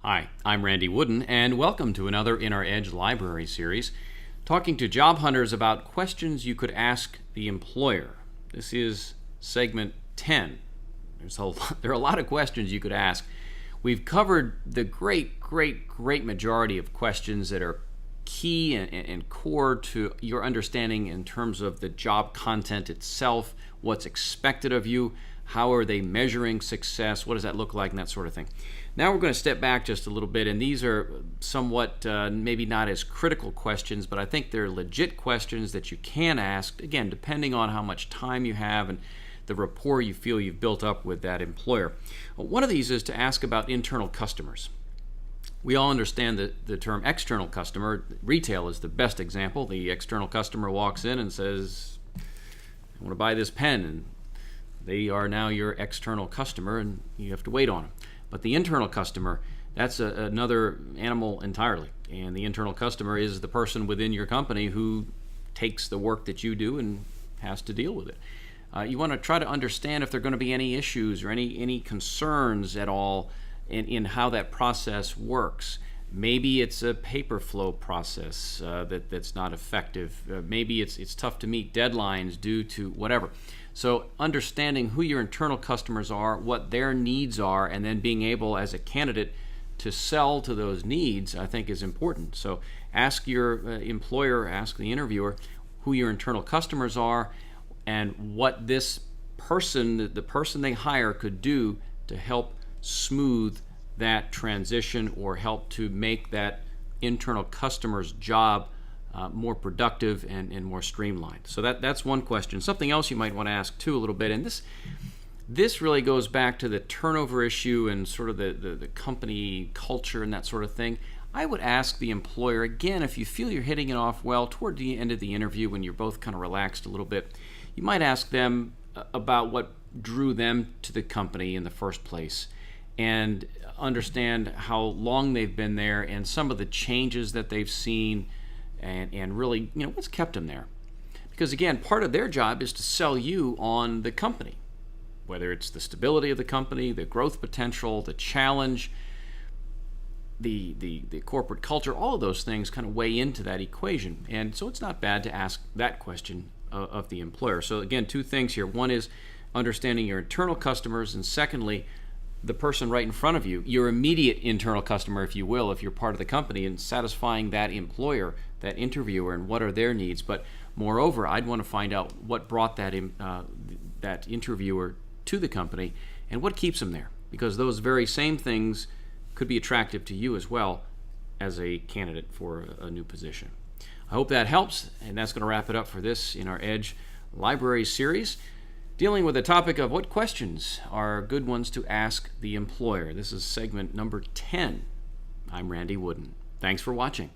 Hi, I'm Randy Wooden, and welcome to another In Our Edge Library series, talking to job hunters about questions you could ask the employer. This is segment 10. There are a lot of questions you could ask. We've covered the great majority of questions that are key and core to your understanding in terms of the job content itself, what's expected of you, how are they measuring success, what does that look like, and that sort of thing. Now we're going to step back just a little bit, and these are somewhat maybe not as critical questions, but I think they're legit questions that you can ask, again, depending on how much time you have and the rapport you feel you've built up with that employer. One of these is to ask about internal customers. We all understand the term external customer. Retail is the best example. The external customer walks in and says, I want to buy this pen, and they are now your external customer, and you have to wait on them. But the internal customer, that's another animal entirely. And the internal customer is the person within your company who takes the work that you do and has to deal with it. You want to try to understand if there are going to be any issues or any concerns at all in how that process works. Maybe it's a paper flow process that's not effective. Maybe it's tough to meet deadlines due to whatever. So understanding who your internal customers are, what their needs are, and then being able as a candidate to sell to those needs, I think is important. So ask your employer, ask the interviewer who your internal customers are and what this person, the person they hire, could do to help smooth that transition or help to make that internal customer's job more productive and more streamlined. So that's one question. Something else you might want to ask too a little bit, and this really goes back to the turnover issue and sort of the company culture and that sort of thing. I would ask the employer, again, if you feel you're hitting it off well toward the end of the interview when you're both kind of relaxed a little bit, you might ask them about what drew them to the company in the first place and understand how long they've been there and some of the changes that they've seen and really, what's kept them there. Because again, part of their job is to sell you on the company, whether it's the stability of the company, the growth potential, the challenge, the corporate culture, all of those things kind of weigh into that equation. And so it's not bad to ask that question of the employer. So again, two things here. One is understanding your internal customers, and secondly, the person right in front of you, your immediate internal customer, if you will, if you're part of the company, and satisfying that employer, that interviewer, and what are their needs. But moreover, I'd want to find out what brought that interviewer to the company and what keeps them there, because those very same things could be attractive to you as well as a candidate for a new position. I hope that helps, and that's going to wrap it up for this In Our Edge Library series, dealing with the topic of what questions are good ones to ask the employer. This is segment number 10. I'm Randy Wooden. Thanks for watching.